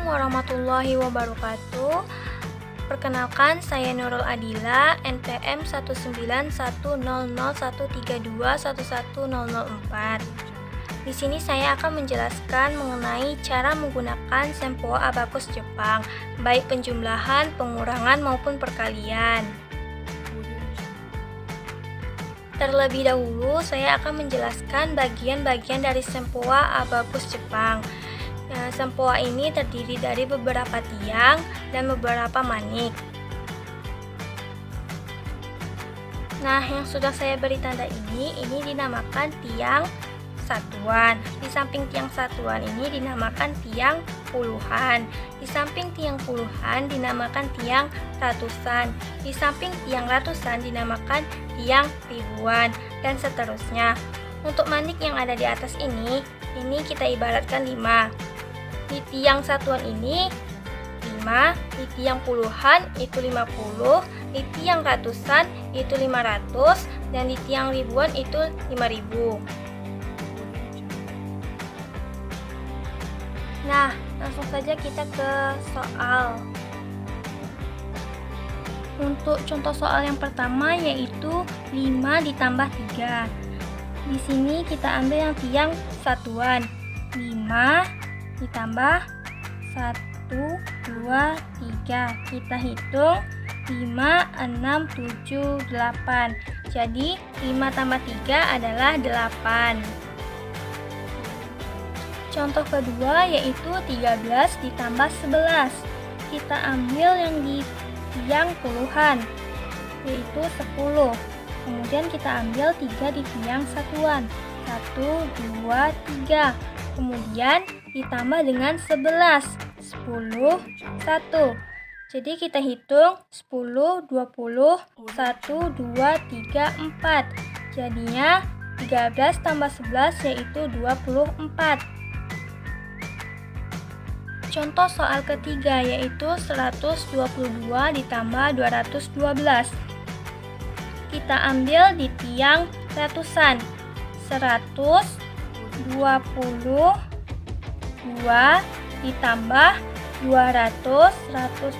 warahmatullahi wabarakatuh. Perkenalkan, saya Nurul Adila, NPM 1910013211004. Di sini saya akan menjelaskan mengenai cara menggunakan Sempoa Abakus Jepang, baik penjumlahan, pengurangan maupun perkalian. Terlebih dahulu, saya akan menjelaskan bagian-bagian dari Sempoa Abakus Jepang. Sempoa ini terdiri dari beberapa tiang dan beberapa manik. Nah, yang sudah saya beri tanda ini dinamakan tiang satuan. Di samping tiang satuan ini dinamakan tiang puluhan. Di samping tiang puluhan dinamakan tiang ratusan. Di samping tiang ratusan dinamakan tiang ribuan, dan seterusnya. Untuk manik yang ada di atas ini kita ibaratkan 5. Di tiang satuan ini 5, di tiang puluhan itu 50, di tiang ratusan itu 500, dan di tiang ribuan itu 5000. Nah, langsung saja kita ke soal. Untuk contoh soal yang pertama yaitu 5 ditambah 3. Di sini kita ambil yang tiang satuan. 5 ditambah 1, 2, 3. Kita hitung 5, 6, 7, 8. Jadi 5 tambah 3 adalah 8. Contoh kedua yaitu 13 ditambah 11. Kita ambil yang di tiang puluhan, yaitu 10. Kemudian kita ambil 3 di tiang satuan. 1, 2, 3. Kemudian ditambah dengan 11. 10, 1. Jadi kita hitung 10, 20, 1, 2, 3, 4. Jadinya 13 tambah 11 yaitu 24. Contoh soal ketiga yaitu 122 ditambah 212. Kita ambil di tiang ratusan. 122 ditambah 200, 200,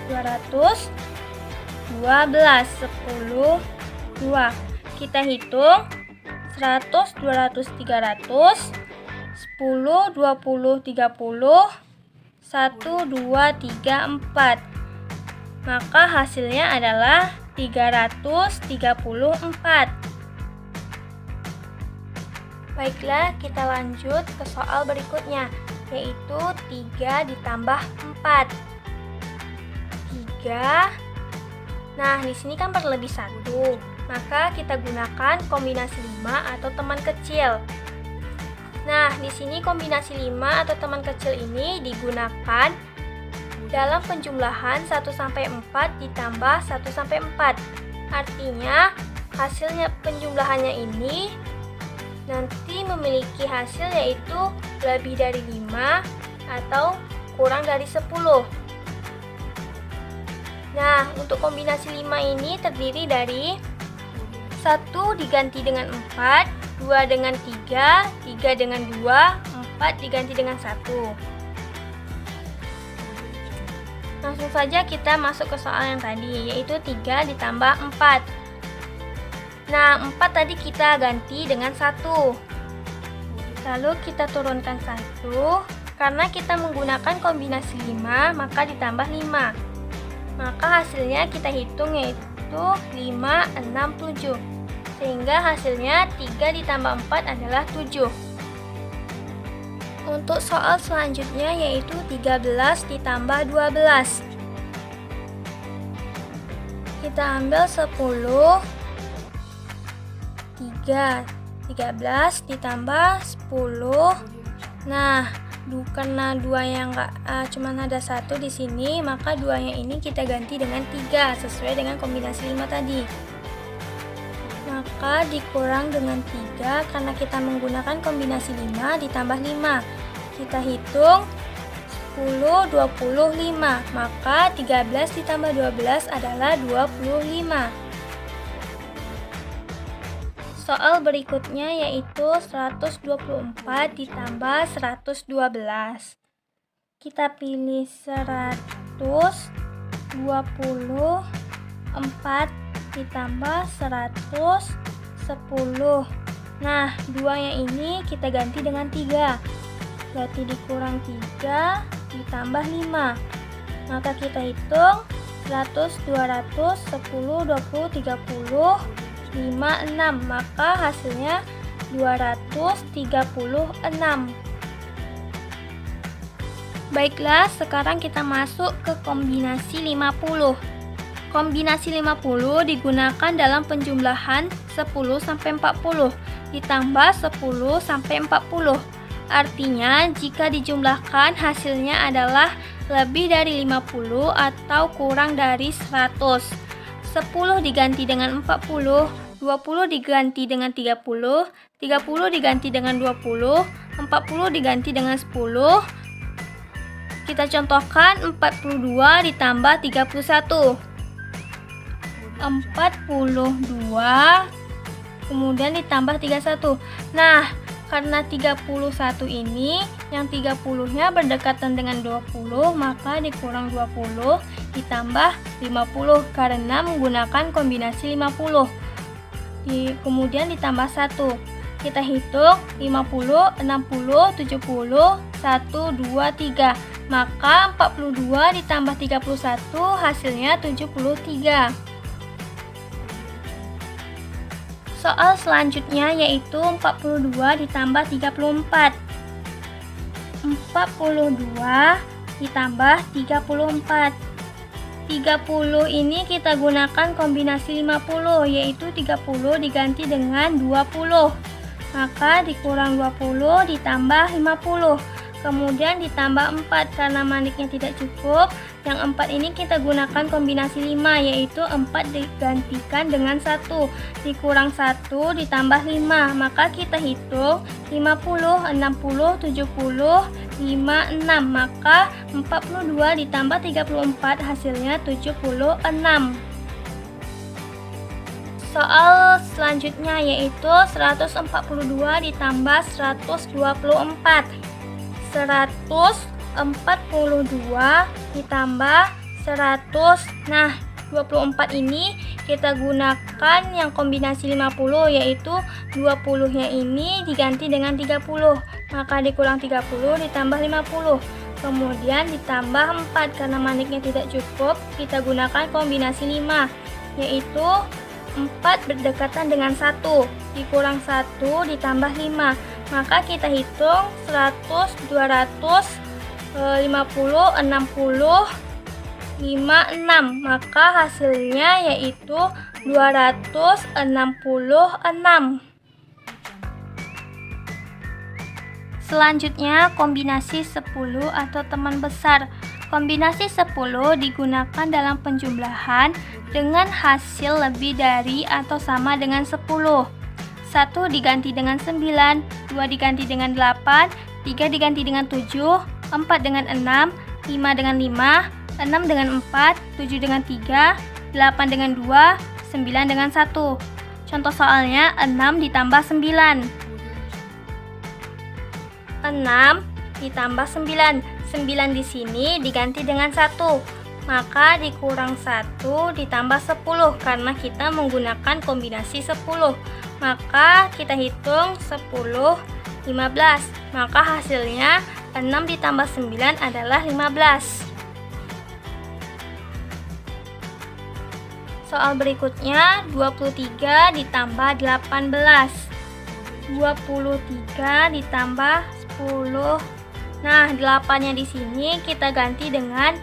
12, 10, 2. Kita hitung 100, 200, 300, 10, 20, 30, 1, 2, 3, 4. Maka hasilnya adalah 334. Baiklah, kita lanjut ke soal berikutnya, yaitu 3 ditambah 4. 3. Nah, di sini kan berlebih 1. Maka kita gunakan kombinasi 5 atau teman kecil. Nah, di sini kombinasi 5 atau teman kecil ini digunakan dalam penjumlahan 1 sampai 4 ditambah 1 sampai 4. Artinya, hasilnya penjumlahannya ini nanti memiliki hasil yaitu lebih dari 5 atau kurang dari 10. Nah, untuk kombinasi 5 ini terdiri dari 1 diganti dengan 4, 2 dengan 3, 3 dengan 2, 4 diganti dengan 1. Langsung saja kita masuk ke soal yang tadi, yaitu 3 ditambah 4. Nah, 4 tadi kita ganti dengan 1. Lalu kita turunkan 1. Karena kita menggunakan kombinasi 5, maka ditambah 5. Maka hasilnya kita hitung yaitu 5, 6, 7. Sehingga hasilnya 3 ditambah 4 adalah 7. Untuk soal selanjutnya yaitu 13 ditambah 12. Kita ambil 10, 13 ditambah 10. Nah, karena 2 yang cuma ada 1 di sini, maka 2-nya ini kita ganti dengan 3 sesuai dengan kombinasi 5 tadi. Maka dikurang dengan 3 karena kita menggunakan kombinasi 5 ditambah 5. Kita hitung 10, 25. Maka 13 ditambah 12 adalah 25. Soal berikutnya yaitu 124 ditambah 112. Kita pilih 124 ditambah 110. Nah, 2 yang ini kita ganti dengan 3. Berarti dikurang 3 ditambah 5. Maka kita hitung 100, 200, 10, 20, 30, 5, 6. Maka hasilnya 236. Baiklah, sekarang kita masuk ke kombinasi 50. Kombinasi 50 digunakan dalam penjumlahan 10 sampai 40 ditambah 10 sampai 40. Artinya, jika dijumlahkan hasilnya adalah lebih dari 50 atau kurang dari 100. 10 diganti dengan 40, 20 diganti dengan 30, 30 diganti dengan 20, 40 diganti dengan 10. Kita contohkan 42 ditambah 31. 42 kemudian ditambah 31. Nah, karena 31 ini yang 30-nya berdekatan dengan 20, maka dikurang 20 ditambah 50 karena menggunakan kombinasi 50. Kemudian ditambah 1. Kita hitung 50, 60, 70, 1, 2, 3. Maka 42 ditambah 31 hasilnya 73. Soal selanjutnya yaitu 42 ditambah 34. 42 ditambah 34. 30 ini kita gunakan kombinasi 50, yaitu 30 diganti dengan 20. Maka dikurang 20 ditambah 50. Kemudian ditambah 4 karena maniknya tidak cukup. Yang 4 ini kita gunakan kombinasi 5, yaitu 4 digantikan dengan 1. Dikurang 1 ditambah 5. Maka kita hitung 50, 60, 70, 5, 6. Maka 42 ditambah 34 hasilnya 76. Soal selanjutnya yaitu 142 ditambah 124. 142 ditambah 100. Nah, 24 ini kita gunakan yang kombinasi 50, yaitu 20-nya ini diganti dengan 30. Maka dikurang 30 ditambah 50. Kemudian ditambah 4 karena maniknya tidak cukup, kita gunakan kombinasi 5, yaitu 4 berdekatan dengan 1. Dikurang 1 ditambah 5. Maka kita hitung 100, 200, 50, 60, 5, 6. Maka hasilnya yaitu 266. Selanjutnya kombinasi 10 atau teman besar. Kombinasi 10 digunakan dalam penjumlahan dengan hasil lebih dari atau sama dengan 10. 1 diganti dengan 9, 2 diganti dengan 8, 3 diganti dengan 7, 4 dengan 6, 5 dengan 5, 6 dengan 4, 7 dengan 3, 8 dengan 2, 9 dengan 1. Contoh soalnya 6 ditambah 9. 6 ditambah 9. 9 di sini diganti dengan 1. Maka dikurang 1 ditambah 10 karena kita menggunakan kombinasi 10. Maka kita hitung 10, 15. Maka hasilnya 6 ditambah 9 adalah 15. Soal berikutnya 23 ditambah 18. 23 ditambah 10. Nah, 8-nya di sini kita ganti dengan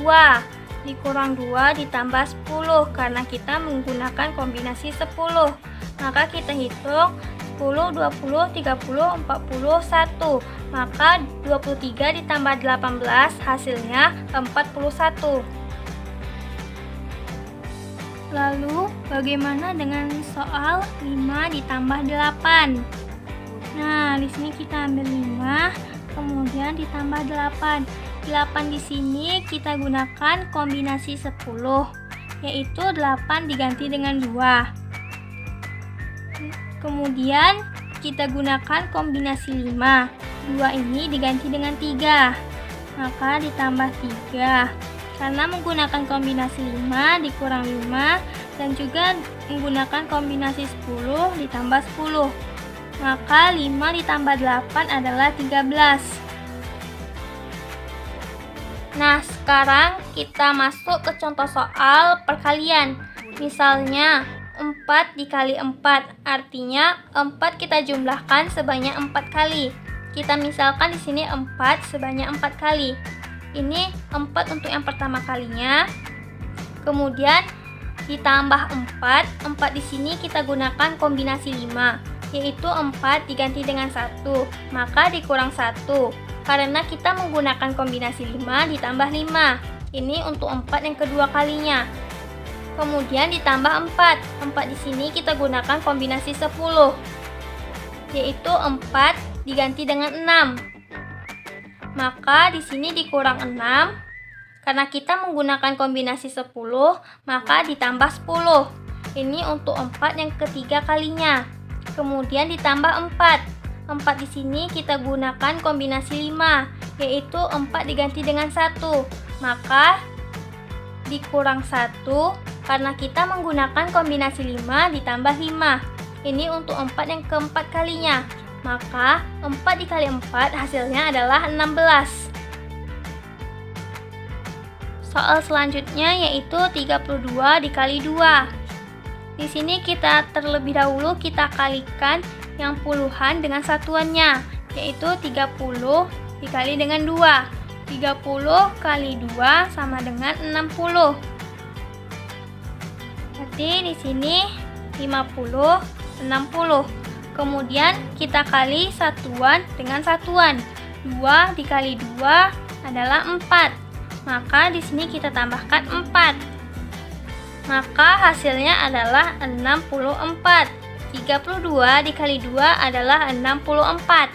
2. Dikurang 2 ditambah 10 karena kita menggunakan kombinasi 10. Maka kita hitung 10, 20, 30, 41. Maka 23 ditambah 18 hasilnya 41. Lalu bagaimana dengan soal 5 ditambah 8? Nah, di sini kita ambil 5, kemudian ditambah 8. 8 di sini kita gunakan kombinasi 10, yaitu 8 diganti dengan 2. Kemudian kita gunakan kombinasi 5. 2 ini diganti dengan 3. maka ditambah 3. Karena menggunakan kombinasi 5 dikurang 5 dan juga menggunakan kombinasi 10 ditambah 10. Maka 5 ditambah 8 adalah 13. Nah, sekarang kita masuk ke contoh soal perkalian. Misalnya 4 dikali 4, artinya 4 kita jumlahkan sebanyak 4 kali. Kita misalkan di sini 4 sebanyak 4 kali. Ini 4 untuk yang pertama kalinya. Kemudian ditambah 4. 4 di sini kita gunakan kombinasi 5, yaitu 4 diganti dengan 1, maka dikurang 1. Karena kita menggunakan kombinasi 5 ditambah 5. Ini untuk 4 yang kedua kalinya. Kemudian ditambah 4. 4 di sini kita gunakan kombinasi 10, yaitu 4 diganti dengan 6. Maka di sini dikurang 6. Karena kita menggunakan kombinasi 10, maka ditambah 10. Ini untuk 4 yang ketiga kalinya. Kemudian ditambah 4. 4 di sini kita gunakan kombinasi 5, yaitu 4 diganti dengan 1. Maka dikurang 1 karena kita menggunakan kombinasi 5 ditambah 5. Ini untuk 4 yang keempat kalinya. Maka 4 dikali 4 hasilnya adalah 16. Soal selanjutnya yaitu 32 dikali 2. Di sini kita terlebih dahulu kita kalikan yang puluhan dengan satuannya, yaitu 30 dikali dengan 2. 30 kali 2 sama dengan 60. Berarti di sini 50, 60. Kemudian kita kali satuan dengan satuan. 2 dikali 2 adalah 4. Maka di sini kita tambahkan 4. Maka hasilnya adalah 64. 32 dikali 2 adalah 64.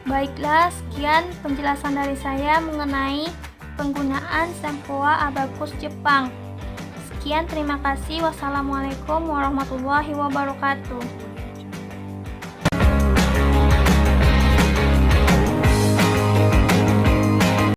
Baiklah, sekian penjelasan dari saya mengenai penggunaan Sempoa Abakus Jepang. Sekian, terima kasih. Wassalamualaikum warahmatullahi wabarakatuh.